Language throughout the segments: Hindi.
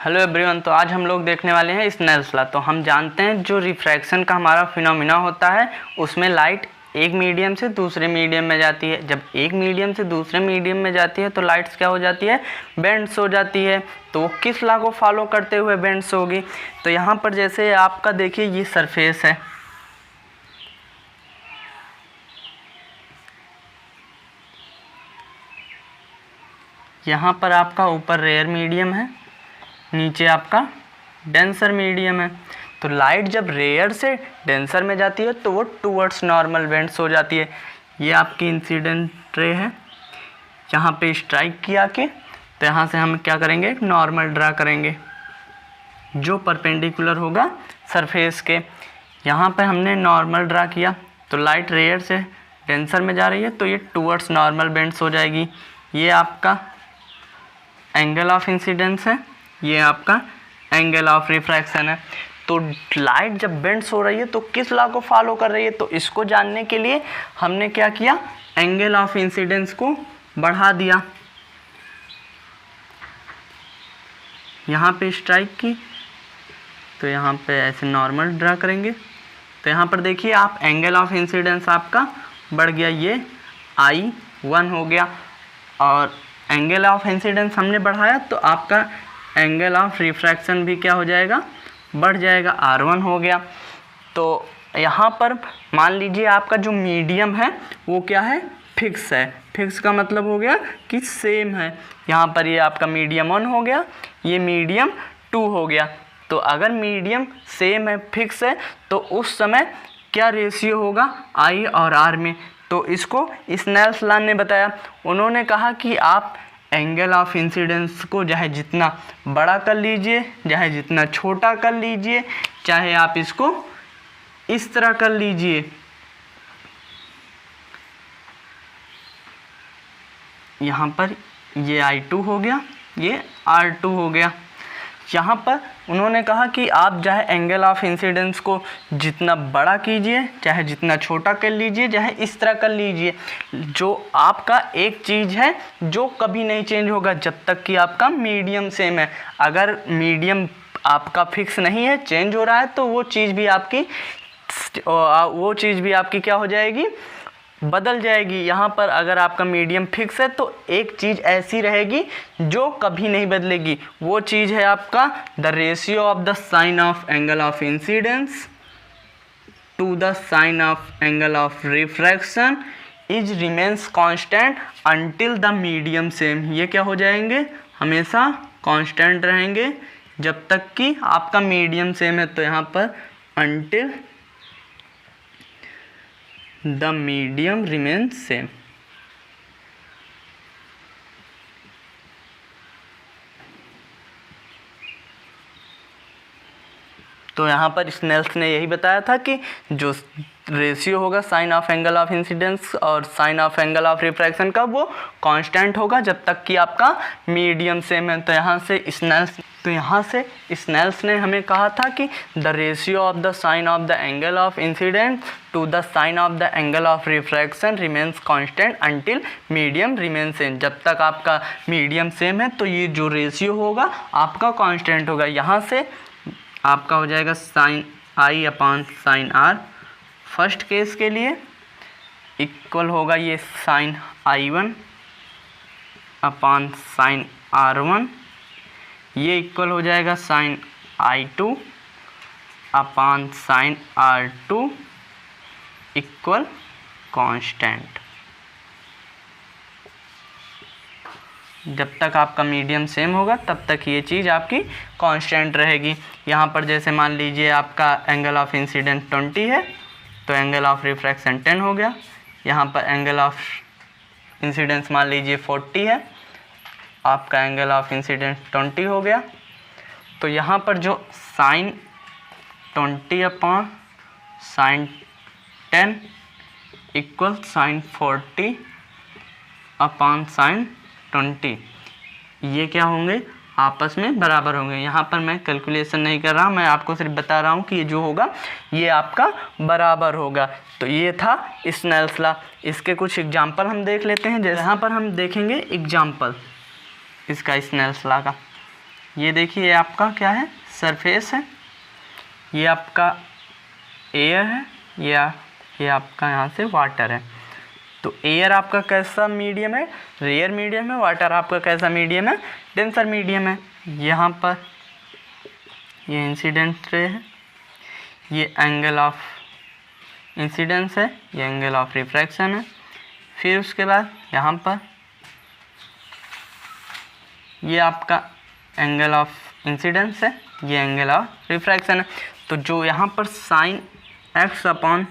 Hello everyone. तो आज हम लोग देखने वाले हैं स्नेल्स लॉ। तो हम जानते हैं जो रिफ्रैक्शन का हमारा फिनोमिना होता है उसमें लाइट एक मीडियम से दूसरे मीडियम में जाती है। जब एक मीडियम से दूसरे मीडियम में जाती है तो लाइट्स क्या हो जाती है, बेंड्स हो जाती है। तो वो किस लॉ को फॉलो करते हुए बेंड्स होगी? तो यहाँ पर जैसे आपका देखिए ये सरफेस है, यहाँ पर आपका ऊपर रेयर मीडियम है, नीचे आपका डेंसर मीडियम है। तो लाइट जब रेयर से डेंसर में जाती है तो वो टूवर्ड्स नॉर्मल बेंड्स हो जाती है। ये आपकी इंसिडेंट रे है, यहाँ पे स्ट्राइक किया के तो यहाँ से हम क्या करेंगे, नॉर्मल ड्रा करेंगे जो परपेंडिकुलर होगा सरफेस के। यहाँ पे हमने नॉर्मल ड्रा किया तो लाइट रेयर से डेंसर में जा रही है तो ये टूवर्ड्स नॉर्मल बेंड्स हो जाएगी। ये आपका एंगल ऑफ इंसिडेंस है, ये आपका एंगल ऑफ रिफ्रैक्शन है। तो लाइट जब बेंड्स हो रही है तो किस लॉ को फॉलो कर रही है? तो इसको जानने के लिए हमने क्या किया, एंगल ऑफ इंसिडेंस को बढ़ा दिया। यहाँ पे स्ट्राइक की तो यहाँ पे ऐसे नॉर्मल ड्रा करेंगे तो यहाँ पर देखिए आप एंगल ऑफ इंसिडेंस आपका बढ़ गया, ये I1 हो गया। और एंगल ऑफ इंसिडेंस हमने बढ़ाया तो आपका एंगल ऑफ रिफ्रैक्शन भी क्या हो जाएगा, बढ़ जाएगा, R1 हो गया। तो यहाँ पर मान लीजिए आपका जो मीडियम है वो क्या है, फिक्स है। फिक्स का मतलब हो गया कि सेम है। यहाँ पर ये आपका मीडियम 1 हो गया, ये मीडियम 2 हो गया। तो अगर मीडियम सेम है, फिक्स है, तो उस समय क्या रेशियो होगा I और R में? तो इसको स्नेल्स लॉ ने बताया। उन्होंने कहा कि आप एंगल ऑफ इंसिडेंस को चाहे जितना बड़ा कर लीजिए, चाहे जितना छोटा कर लीजिए, चाहे आप इसको इस तरह कर लीजिए, यहाँ पर ये I2 हो गया, ये R2 हो गया। यहाँ पर उन्होंने कहा कि आप चाहे एंगल ऑफ इंसिडेंस को जितना बड़ा कीजिए, चाहे जितना छोटा कर लीजिए, चाहे इस तरह कर लीजिए, जो आपका एक चीज़ है जो कभी नहीं चेंज होगा जब तक कि आपका मीडियम सेम है। अगर मीडियम आपका फिक्स नहीं है, चेंज हो रहा है, तो वो चीज़ भी आपकी क्या हो जाएगी, बदल जाएगी। यहाँ पर अगर आपका मीडियम फिक्स है तो एक चीज़ ऐसी रहेगी जो कभी नहीं बदलेगी। वो चीज़ है आपका the ratio of the sine of angle of incidence to the sine of angle of refraction is remains constant until the medium same. ये क्या हो जाएंगे, हमेशा कांस्टेंट रहेंगे जब तक कि आपका मीडियम सेम है। तो यहाँ पर until the medium remains same. तो यहाँ पर स्नेल्स ने यही बताया था कि जो रेशियो होगा sine of angle of incidence और sine of angle of refraction का, वो कांस्टेंट होगा जब तक कि आपका मीडियम सेम है। तो यहाँ से स्नेल्स ने हमें कहा था कि the ratio of the sine of the angle of incidence to the sine of the angle of refraction remains constant until medium remains same. जब तक आपका मीडियम सेम है तो ये जो रेशियो होगा आपका कांस्टेंट होगा। यहाँ से आपका हो जाएगा sine I upon sine R first case के लिए इक्वल होगा ये sign I1 upon sine R1, ये इक्वल हो जाएगा sine I2 upon sine R2 equal constant. जब तक आपका मीडियम सेम होगा तब तक ये चीज़ आपकी कांस्टेंट रहेगी। यहाँ पर जैसे मान लीजिए आपका एंगल ऑफ इंसिडेंस 20 है तो एंगल ऑफ रिफ्रैक्शन 10 हो गया। यहाँ पर एंगल ऑफ इंसिडेंस मान लीजिए 40 है, आपका एंगल ऑफ इंसिडेंस 20 हो गया। तो यहाँ पर जो sine 20 upon sine 10 equal sine 40 upon sine 20, ये क्या होंगे, आपस में बराबर होंगे। यहाँ पर मैं कैलकुलेशन नहीं कर रहा, मैं आपको सिर्फ बता रहा हूँ कि ये जो होगा ये आपका बराबर होगा। तो ये था स्नेल्स लॉ। इसके कुछ एग्जांपल हम देख लेते हैं। जैसे यहाँ पर हम देखेंगे एग्जांपल इसका स्नेल्स लॉ का। ये देखिए ये आपका क्या है, सरफेस है, ये आपका एयर है, ये आपका यहाँ से वाटर है। तो एयर आपका कैसा मीडियम है, रेयर मीडियम है, वाटर आपका कैसा मीडियम है, डेंसर मीडियम है। यहाँ पर ये इंसिडेंट रे है, ये एंगल ऑफ इंसिडेंस है, ये एंगल ऑफ रिफ्रैक्शन है। फिर उसके बाद यहाँ पर ये आपका एंगल ऑफ इंसिडेंस है, ये एंगल ऑफ रिफ्रैक्शन है। तो जो यहाँ पर sine x upon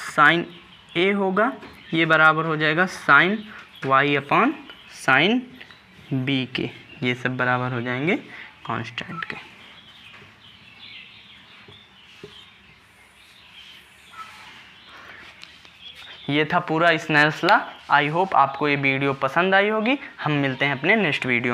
sine a होगा, ये बराबर हो जाएगा sine y upon sine b के। ये सब बराबर हो जाएंगे कांस्टेंट के। ये था पूरा स्नेल्स लॉ। आई होप आपको ये वीडियो पसंद आई होगी। हम मिलते हैं अपने नेक्स्ट वीडियो में।